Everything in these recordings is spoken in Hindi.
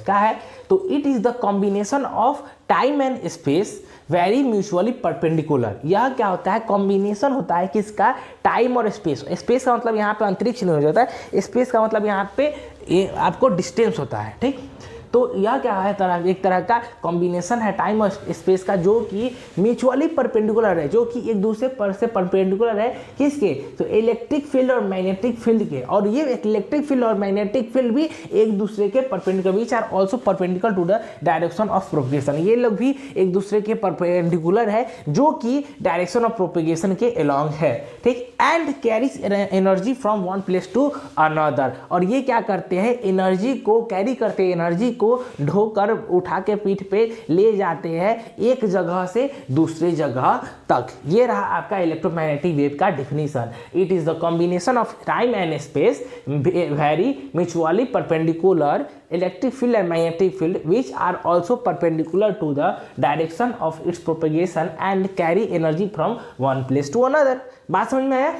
क्या है, तो it is the combination of time and space very mutually perpendicular. यह क्या होता है, कॉम्बिनेशन होता है किसका, टाइम और स्पेस। स्पेस का मतलब यहाँ पे अंतरिक्ष नहीं हो जाता है, स्पेस का मतलब यहाँ पे आपको डिस्टेंस होता है। ठीक, तो यह क्या है, एक तरह का कॉम्बिनेशन है टाइम और स्पेस का, जो कि म्यूचुअली परपेंडिकुलर है, जो कि एक दूसरे पर से परपेंडिकुलर है। किसके, तो इलेक्ट्रिक फील्ड और मैग्नेटिक फील्ड के। और ये इलेक्ट्रिक फील्ड और मैग्नेटिक फील्ड भी एक दूसरे के perpendicular, which are also perpendicular to the direction of propagation. ये लोग भी एक दूसरे के परपेंडिकुलर है, जो कि डायरेक्शन ऑफ प्रोपगेशन के अलॉन्ग है। ठीक, and carries energy from one place to another. और ये क्या करते हैं, एनर्जी को कैरी करते हैं, एनर्जी को ढोकर उठा के पीठ पे ले जाते हैं एक जगह से दूसरे जगह तक। ये रहा आपका इलेक्ट्रोमैग्नेटिक वेव का definition. It is the combination of time and space very mutually perpendicular electric field and magnetic field which are also perpendicular to the direction of its propagation and carry energy from one place to another। बात समझ में आया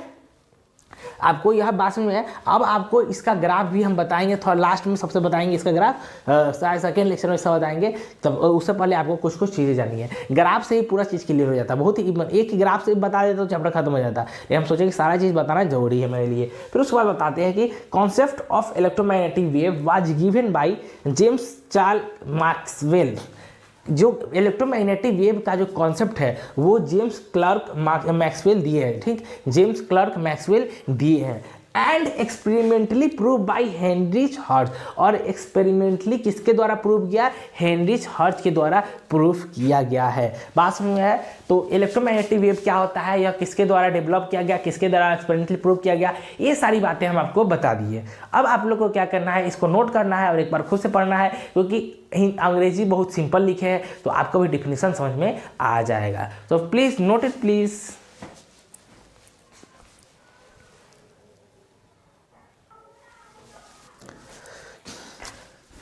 आपको, यह बात समझ में आया। अब आपको इसका ग्राफ भी हम बताएंगे, थोड़ा लास्ट में सबसे बताएंगे इसका ग्राफ, सेकेंड लेक्चर में इसका बताएंगे। तब उससे पहले आपको कुछ कुछ चीज़ें जानी है। ग्राफ से ही पूरा चीज़ क्लियर हो जाता है, बहुत ही एक ही ग्राफ से बता देते तो चैप्टर खत्म हो जाता है। हम सोचे कि सारा चीज़ बताना जरूरी है मेरे लिए। फिर उसके बाद बताते हैं कि concept of electromagnetic wave was given by James Charles Maxwell. जो इलेक्ट्रोमैग्नेटिक वेव का जो कॉन्सेप्ट है वो जेम्स क्लर्क मैक्सवेल दिए हैं। ठीक, जेम्स क्लर्क मैक्सवेल दिए हैं। And experimentally prove by Heinrich hertz. और एक्सपेरिमेंटली किसके द्वारा प्रूव किया, हेनरिच हर्ट्ज के द्वारा प्रूफ किया गया है। बात समझ में है। तो इलेक्ट्रोमैग्नेटिक वेव क्या होता है, या किसके द्वारा डेवलप किया गया, किसके द्वारा एक्सपेरिमेंटली प्रूव किया गया, ये सारी बातें हम आपको बता दिए। अब आप लोग को क्या करना है, इसको नोट करना है और एक बार खुद से पढ़ना है, क्योंकि अंग्रेजी बहुत सिंपल लिखे हैं तो आपको भी डिफिनीशन समझ में आ जाएगा। तो प्लीज नोट इट प्लीज।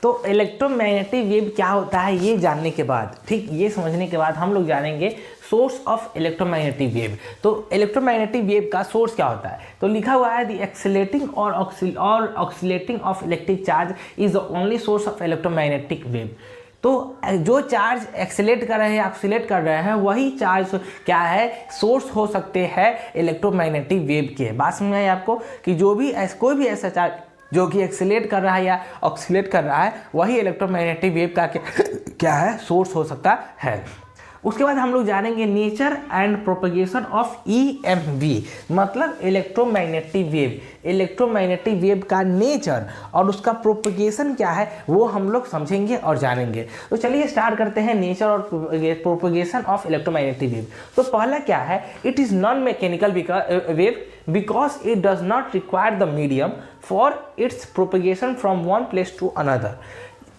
तो इलेक्ट्रोमैग्नेटिक वेव क्या होता है ये जानने के बाद, ठीक, ये समझने के बाद हम लोग जानेंगे सोर्स ऑफ इलेक्ट्रोमैग्नेटिक वेव। तो इलेक्ट्रोमैग्नेटिक वेव का सोर्स क्या होता है, तो लिखा हुआ है द एक्सीलेटिंग और oscillating of electric charge is the only source of electromagnetic wave. तो जो चार्ज एक्सीलेट कर रहे हैं, ऑक्सीलेट कर रहे हैं, वही चार्ज क्या है, सोर्स हो सकते हैं इलेक्ट्रोमैग्नेटिक वेव के। बात समझ में आई आपको, कि जो भी कोई भी ऐसा चार्ज जो कि एक्सीलेट कर रहा है या ऑक्सीलेट कर रहा है, वही इलेक्ट्रोमैग्नेटिक वेव का क्या है, सोर्स हो सकता है। उसके बाद हम लोग जानेंगे nature and propagation of EMV, मतलब इलेक्ट्रोमैग्नेटिक वेव। इलेक्ट्रोमैग्नेटिक वेव का नेचर और उसका प्रोपगेशन क्या है वो हम लोग समझेंगे और जानेंगे। तो चलिए स्टार्ट करते हैं नेचर और प्रोपगेशन ऑफ इलेक्ट्रोमैग्नेटिक वेव। तो पहला क्या है, it is non mechanical wave because it does not require the medium for its propagation from one place to another.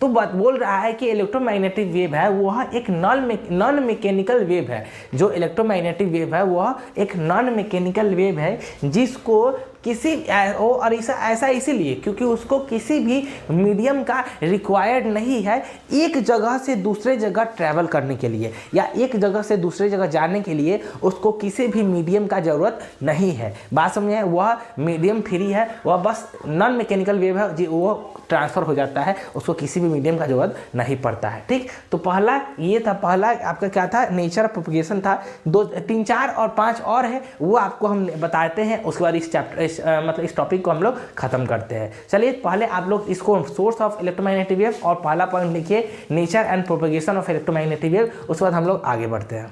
तो बात बोल रहा है कि इलेक्ट्रोमैग्नेटिक वेव है वह एक नॉन मैकेनिकल वेव है। जो इलेक्ट्रोमैग्नेटिक वेव है वह एक नॉन मैकेनिकल वेव है, जिसको किसी और ऐसा इसीलिए क्योंकि उसको किसी भी मीडियम का रिक्वायर्ड नहीं है एक जगह से दूसरे जगह ट्रैवल करने के लिए, या एक जगह से दूसरे जगह जाने के लिए उसको किसी भी मीडियम का ज़रूरत नहीं है। बात समझे, वह मीडियम फ्री है, वह बस नॉन मैकेनिकल वेव है, जी वो ट्रांसफ़र हो जाता है, उसको किसी भी मीडियम का ज़रूरत नहीं पड़ता है। ठीक, तो पहला ये था, पहला आपका क्या था, नेचर प्रोपगेशन था। 2, 3, 4 और 5 और है, वो आपको हम बताते हैं। उसके बाद इस चैप्टर मतलब इस टॉपिक को हम लोग खत्म करते हैं। चलिए पहले आप लोग इसको सोर्स ऑफ इलेक्ट्रोमैग्नेटिक वेव और पहला पॉइंट लिखिए nature and propagation of electromagnetic wave. उसके बाद हम लोग आगे बढ़ते हैं।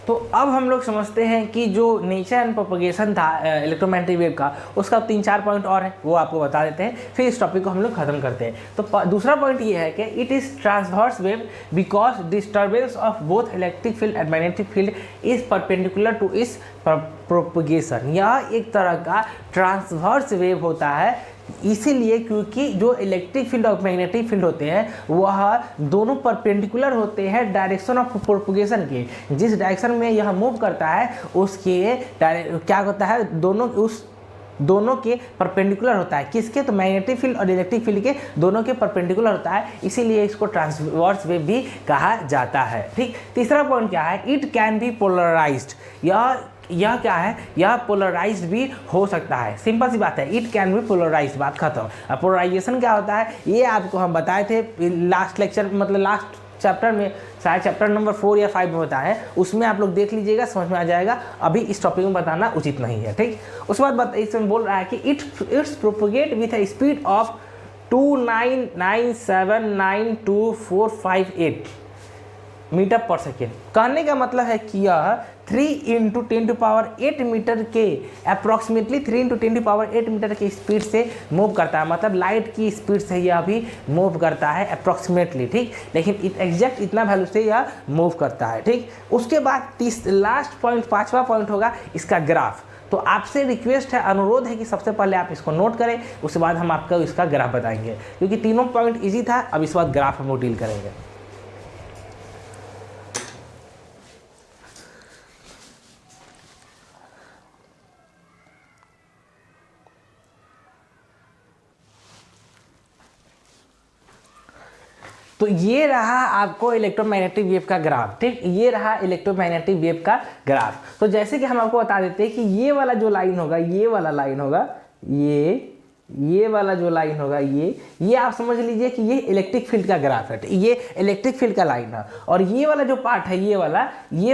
तो अब हम लोग समझते हैं कि जो नेचर एंड प्रोपगेशन था इलेक्ट्रोमैग्नेटिक वेव का, उसका 3-4 पॉइंट और है, वो आपको बता देते हैं, फिर इस टॉपिक को हम लोग खत्म करते हैं। तो दूसरा पॉइंट ये है कि it is transverse wave because disturbance of both electric field and magnetic field is perpendicular to इस प्रोपगेशन। यह एक तरह का ट्रांसवर्स वेव होता है, इसीलिए क्योंकि जो इलेक्ट्रिक फील्ड और मैग्नेटिक फील्ड होते हैं वह दोनों परपेंडिकुलर होते हैं डायरेक्शन ऑफ प्रोपगेशन के। जिस डायरेक्शन में यह मूव करता है उसके क्या होता है, दोनों के परपेंडिकुलर होता है। किसके, तो मैग्नेटिक फील्ड और इलेक्ट्रिक फील्ड के दोनों के परपेंडिकुलर होता है, इसीलिए इसको ट्रांसवर्स वेव भी कहा जाता है। ठीक, तीसरा पॉइंट क्या है, इट कैन बी पोलराइज्ड। यह यह क्या है, यह पोलराइज्ड भी हो सकता है। सिंपल सी बात है, इट कैन बी पोलराइज्ड, बात खत्म। अब पोलराइजेशन क्या होता है ये आपको हम बताए थे लास्ट लेक्चर, मतलब लास्ट चैप्टर में, शायद चैप्टर नंबर 4 या 5 में बताया है, उसमें आप लोग देख लीजिएगा, समझ में आ जाएगा। अभी इस टॉपिक में बताना उचित नहीं है, ठीक। उसके बाद इसमें बोल रहा है कि it's propogate with a speed of 299792458 meter per second. कहने का मतलब है कि यह 3 × 10⁸ मीटर के अप्रॉक्सीमेटली 3 × 10⁸ मीटर की स्पीड से मूव करता है। मतलब लाइट की स्पीड से यह भी मूव करता है अप्रॉक्सीमेटली, ठीक, लेकिन एग्जैक्ट इतना वैल्यू से यह मूव करता है, ठीक। उसके बाद लास्ट पॉइंट, 5वां पॉइंट होगा इसका ग्राफ। तो आपसे रिक्वेस्ट है, अनुरोध है कि सबसे पहले आप इसको नोट करें, उसके बाद हम आपको इसका ग्राफ बताएंगे, क्योंकि तीनों पॉइंट इजी था। अब इस बार ग्राफ हम लोग डील करेंगे। तो ये रहा आपको इलेक्ट्रोमैग्नेटिक वेव का ग्राफ, ठीक, ये रहा इलेक्ट्रोमैग्नेटिक वेव का ग्राफ। तो जैसे कि हम आपको बता देते हैं कि ये वाला जो लाइन होगा, ये वाला लाइन होगा, ये वाला जो लाइन होगा, ये आप समझ लीजिए कि ये इलेक्ट्रिक फील्ड का ग्राफ है, ये इलेक्ट्रिक फील्ड का लाइन है। और ये वाला जो पार्ट है, ये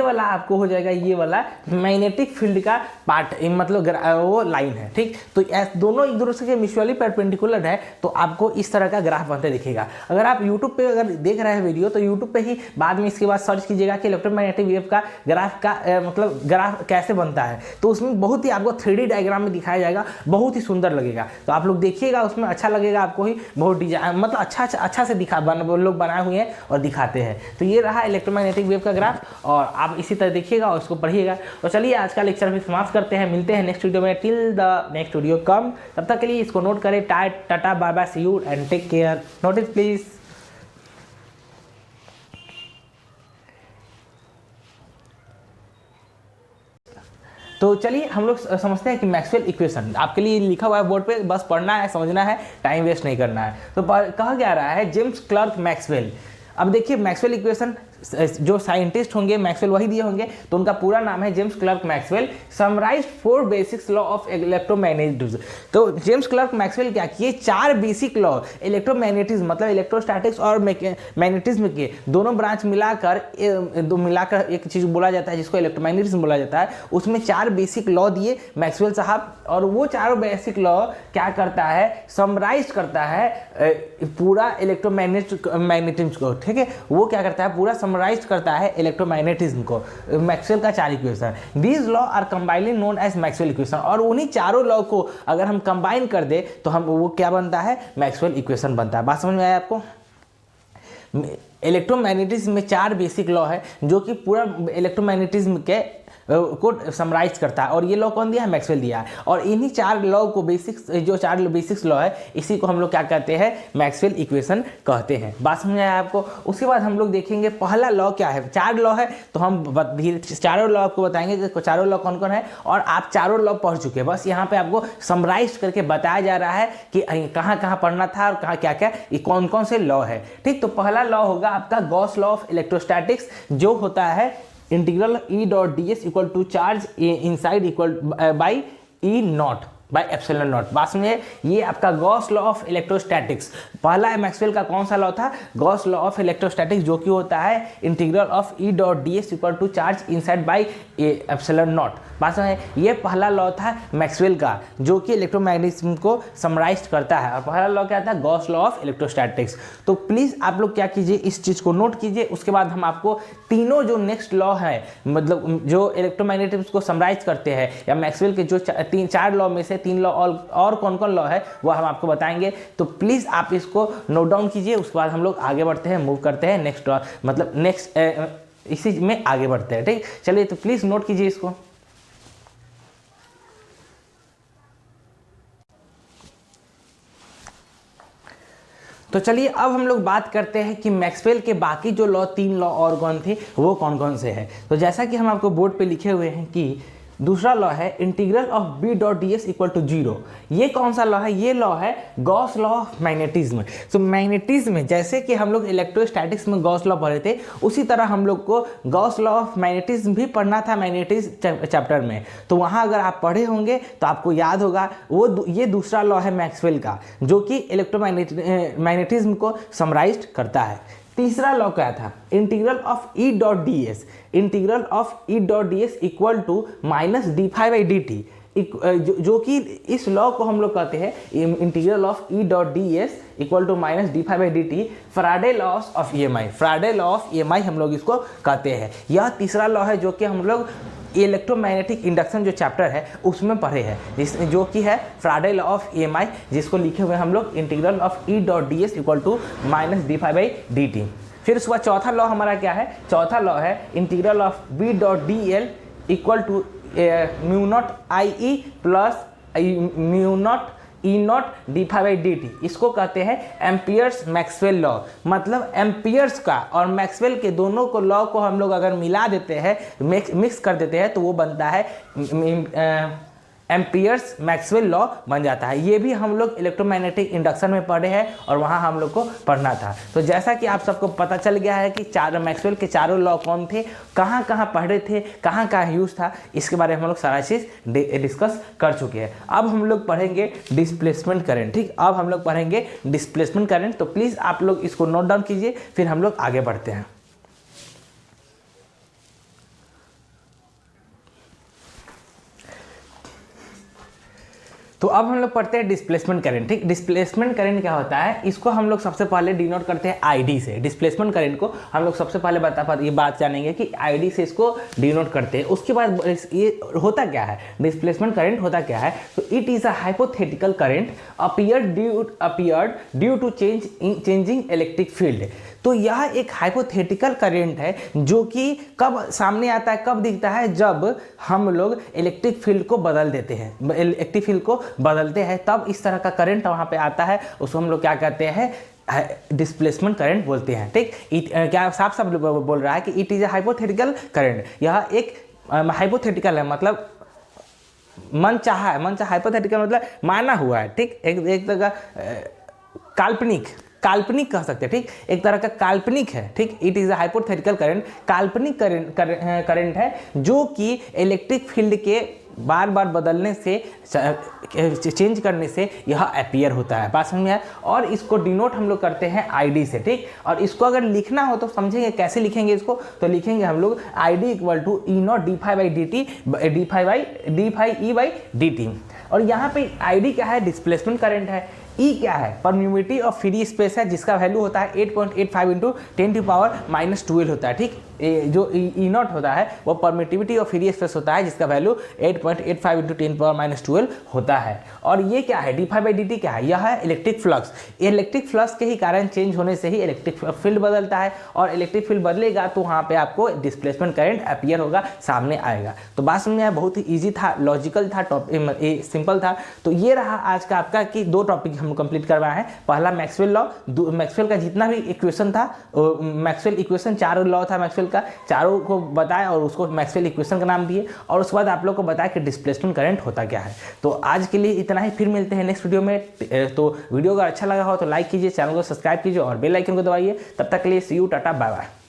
वाला आपको हो जाएगा ये वाला मैग्नेटिक फील्ड का पार्ट, मतलब वो लाइन है, ठीक। तो दोनों एक दूसरे के म्यूचुअली परपेंडिकुलर है, तो आपको इस तरह का ग्राफ बनते दिखेगा। अगर आप यूट्यूब पे अगर देख रहे हैं वीडियो, तो यूट्यूब पे ही बाद में इसके बाद सर्च कीजिएगा कि इलेक्ट्रोमैग्नेटिक वेव का ग्राफ का मतलब ग्राफ कैसे बनता है। तो उसमें बहुत ही आपको 3D डायग्राम में दिखाया जाएगा, बहुत ही सुंदर लगेगा। तो आप लोग देखिएगा, उसमें अच्छा लगेगा आपको ही, बहुत डिजाइन मतलब अच्छा से लोग बनाए हुए हैं और दिखाते हैं। तो ये रहा इलेक्ट्रोमैग्नेटिक वेव का ग्राफ, और आप इसी तरह देखिएगा और इसको पढ़िएगा। तो चलिए आज का लेक्चर भी समाप्त करते हैं, मिलते हैं नेक्स्ट वीडियो में। Till the next video come, तब तक के लिए इसको नोट करें। Tata bye bye, see you and take care. Notice please. तो चलिए हम लोग समझते हैं कि मैक्सवेल इक्वेशन आपके लिए लिखा हुआ है बोर्ड पे, बस पढ़ना है, समझना है, टाइम वेस्ट नहीं करना है। तो कहा जा रहा है जेम्स क्लर्क मैक्सवेल। अब देखिए मैक्सवेल इक्वेशन, जो साइंटिस्ट होंगे मैक्सवेल वही दिए होंगे, तो उनका पूरा नाम है James clerk Maxwell. Summarised 4 basic law of electromagnetism. तो जेम्स क्लर्क मैक्सवेल क्या किए, 4 बेसिक लॉ इलेक्ट्रोमैग्नेटिज्म मतलब इलेक्ट्रोस्टैटिक्स और मैग्नेटिज्म के दोनों ब्रांच मिलाकर एक चीज बोला जाता है जिसको इलेक्ट्रोमैग्नेटिज्म बोला जाता है। उसमें 4 बेसिक लॉ दिए मैक्सवेल साहब, और वो चारों बेसिक लॉ क्या करता है, समराइज करता है पूरा इलेक्ट्रोमैग्नेटिज्म को, ठीक है। वो क्या करता है, पूरा समराइज करता है इलेक्ट्रोमैग्नेटिज्म को, मैक्सवेल का 4 equation. These law are combinely known as Maxwell equation. और उन्हीं चारों लॉ को अगर हम कंबाइन कर दे तो हम वो क्या बनता है, मैक्सवेल इक्वेशन बनता है। बात समझ में आया आपको? इलेक्ट्रोमैग्नेटिज्म में 4 बेसिक लॉ है जो कि पूरा इलेक्ट्रोमैग्नेटिज्म के को समराइज करता है, और ये लॉ कौन दिया है, मैक्सवेल दिया है। और इन्हीं 4 लॉ को जो 4 बेसिक्स लॉ है, इसी को हम लोग क्या कहते हैं, मैक्सवेल इक्वेशन कहते हैं। बात समझ आया आपको? उसके बाद हम लोग देखेंगे पहला लॉ क्या है। 4 लॉ है, तो हम धीरे चारों लॉ आपको बताएंगे कि चारों लॉ कौन कौन है, और आप चारों लॉ पढ़ चुके हैं, बस यहाँ पे आपको समराइज करके बताया जा रहा है कि कहाँ कहाँ पढ़ना था और कहाँ क्या क्या ये कौन कौन से लॉ है, ठीक। तो पहला लॉ होगा आपका गॉस लॉ ऑफ इलेक्ट्रोस्टैटिक्स, जो होता है integral E.ds equal to charge inside equal by E0 by epsilon naught. बात समझे, ये आपका गॉस लॉ ऑफ इलेक्ट्रोस्टैटिक्स। पहला मैक्सवेल का कौन सा लॉ था, गॉस लॉ ऑफ इलेक्ट्रोस्टैटिक्स, जो कि होता है integral of E.ds equal to charge inside by epsilon naught. बात समझे, ये पहला लॉ था मैक्सवेल का, जो कि इलेक्ट्रोमैग्नेटिज्म को समराइज करता है। और पहला लॉ क्या था, गॉस लॉ ऑफ इलेक्ट्रोस्टैटिक्स। तो प्लीज आप लोग क्या कीजिए, इस चीज को नोट कीजिए। उसके बाद हम आपको तीनों जो नेक्स्ट लॉ है, मतलब जो इलेक्ट्रोमैग्नेटिज्म को समराइज करते हैं, या मैक्सवेल के जो 4 लॉ में से 3 लॉ और कौन कौन लॉ है वो हम आपको बताएंगे। तो प्लीज आप इसको नोट डाउन कीजिए। उसके बाद हम लोग आगे बढ़ते हैं, मूव करते हैं नेक्स्ट लॉ, मतलब नेक्स्ट इसी में आगे बढ़ते हैं, ठीक। चलिए तो प्लीज नोट कीजिए इसको। तो चलिए अब हम लोग बात करते हैं कि मैक्सवेल के बाकी जो लॉ 3 लॉ और कौन थे वो कौन कौन से हैं। तो जैसा कि हम आपको बोर्ड पे लिखे हुए हैं कि दूसरा लॉ है integral of B dot D S equal to zero. ये कौन सा लॉ है? ये लॉ है गॉस लॉ ऑफ मैग्नेटिज्म। तो मैग्नेटिज्म में जैसे कि हम लोग इलेक्ट्रोस्टैटिक्स में गॉस लॉ पढ़े थे, उसी तरह हम लोग को गॉस लॉ ऑफ मैग्नेटिज्म भी पढ़ना था मैग्नेटिज्म चैप्टर में। तो वहाँ अगर आप पढ़े होंगे तो आपको याद होगा, वो ये दूसरा लॉ है मैक्सवेल का, जो कि इलेक्ट्रोमैग्नेटिज्म को समराइज करता है। तीसरा लॉ क्या था? Integral of E dot D s, integral of E dot D S equal to minus d phi by D t, जो कि इस लॉ को हम लोग कहते हैं integral of E dot D S equal to minus d phi by D t, Faraday laws of E M I, Faraday law of E M I हम लोग इसको कहते हैं। यह तीसरा लॉ है जो कि हम लोग इलेक्ट्रोमैग्नेटिक इंडक्शन जो चैप्टर है उसमें पढ़े हैं, जो कि है Faraday law of E M I, जिसको लिखे हुए हम लोग integral of E dot D S equal to minus d phi by D t. फिर उसके बाद चौथा लॉ हमारा क्या है? चौथा लॉ है integral of B dot D L equal to mu naught I E plus mu naught E naught D phi by D T. इसको कहते हैं एम्पियर्स मैक्सवेल लॉ। मतलब एम्पियर्स का और मैक्सवेल के दोनों को लॉ को हम लोग अगर मिला देते हैं, मिक्स कर देते हैं, तो वो बनता है एम्पियर्स मैक्सवेल लॉ बन जाता है। ये भी हम लोग इलेक्ट्रोमैग्नेटिक इंडक्शन में पढ़े हैं और वहाँ हम लोग को पढ़ना था। तो जैसा कि आप सबको पता चल गया है कि चार मैक्सवेल के चारों लॉ कौन थे, कहाँ कहाँ पढ़े थे, कहाँ कहाँ यूज़ था, इसके बारे में हम लोग सारा चीज़ डिस्कस कर चुके हैं। अब हम लोग पढ़ेंगे डिस्प्लेसमेंट करंट। ठीक, अब हम लोग पढ़ेंगे डिस्प्लेसमेंट करंट। तो प्लीज़ आप लोग इसको नोट डाउन कीजिए, फिर हम लोग आगे बढ़ते हैं। तो अब हम लोग पढ़ते हैं डिस्प्लेसमेंट करंट। ठीक, डिस्प्लेसमेंट करंट क्या होता है? इसको हम लोग सबसे पहले डिनोट करते हैं आईडी से। डिस्प्लेसमेंट करंट को हम लोग सबसे पहले ये बात जानेंगे कि आईडी से इसको डिनोट करते हैं। उसके बाद ये होता क्या है, डिस्प्लेसमेंट करंट होता क्या है? तो it is a hypothetical current appeared due to changing electric field. तो यह एक हाइपोथेटिकल करंट है जो कि कब सामने आता है, कब दिखता है? जब हम लोग इलेक्ट्रिक फील्ड को बदल देते हैं, इलेक्ट्रिक फील्ड को बदलते हैं, तब इस तरह का करंट वहाँ पे आता है। उसको हम लोग क्या कहते हैं? डिस्प्लेसमेंट करंट बोलते हैं। ठीक, क्या साफ साफ बोल रहा है कि it is a hypothetical current. यह एक हाइपोथेटिकल है, मतलब मन चाहा है, मन चाहा। हाइपोथेटिकल मतलब माना हुआ है। ठीक, एक तरह काल्पनिक कह सकते हैं। ठीक, एक तरह का काल्पनिक है। ठीक, it is a hypothetical current, काल्पनिक करंट है जो कि इलेक्ट्रिक फील्ड के बार बार बदलने से, चेंज करने से यह अपीयर होता है। बात समझ में आया? और इसको डिनोट हम लोग करते हैं आईडी से। ठीक, और इसको अगर लिखना हो तो समझेंगे कैसे लिखेंगे इसको। तो लिखेंगे हम लोग ID equal to E naught D phi by D T, D phi E by D T. और यहाँ पे आईडी क्या है? डिस्प्लेसमेंट करंट है। ई क्या है? परम्यूटिविटी ऑफ फ्री स्पेस है, जिसका वैल्यू होता है 8.85 इंटू 10⁻⁻12 होता है। ठीक, जो ई नॉट होता है वो परमिटिविटी ऑफ फ्री स्पेस होता है, जिसका वैल्यू 8.85 इंटू 10⁻⁻12 होता है। और ये क्या है? D phi by D T क्या है? यह है इलेक्ट्रिक फ्लक्स। इलेक्ट्रिक फ्लक्स के ही कारण चेंज होने से ही इलेक्ट्रिक फील्ड बदलता है, और इलेक्ट्रिक फील्ड बदलेगा तो वहाँ पे आपको डिस्प्लेसमेंट करंट अपीयर होगा, सामने आएगा। तो बात समझ में आया? बहुत ही ईजी था, लॉजिकल था, सिंपल था। तो ये रहा आज का आपका कि दो टॉपिक हम कंप्लीट करवाए हैं। पहला मैक्सवेल लॉ, मैक्सवेल का जितना भी इक्वेशन था, मैक्सवेल इक्वेशन, चारों लॉ था मैक्सवेल का, चारों को बताया और उसको मैक्सवेल इक्वेशन का नाम दिए। और उसके बाद आप लोग को बताया कि डिस्प्लेसमेंट करंट होता क्या है। तो आज के लिए इतना ही, फिर मिलते हैं नेक्स्ट वीडियो में। तो वीडियो अगर अच्छा लगा हो तो लाइक कीजिए, चैनल को सब्सक्राइब कीजिए और बेल आइकन को दबाइए। तब तक के लिए सी यू, टाटा, बाय बाय।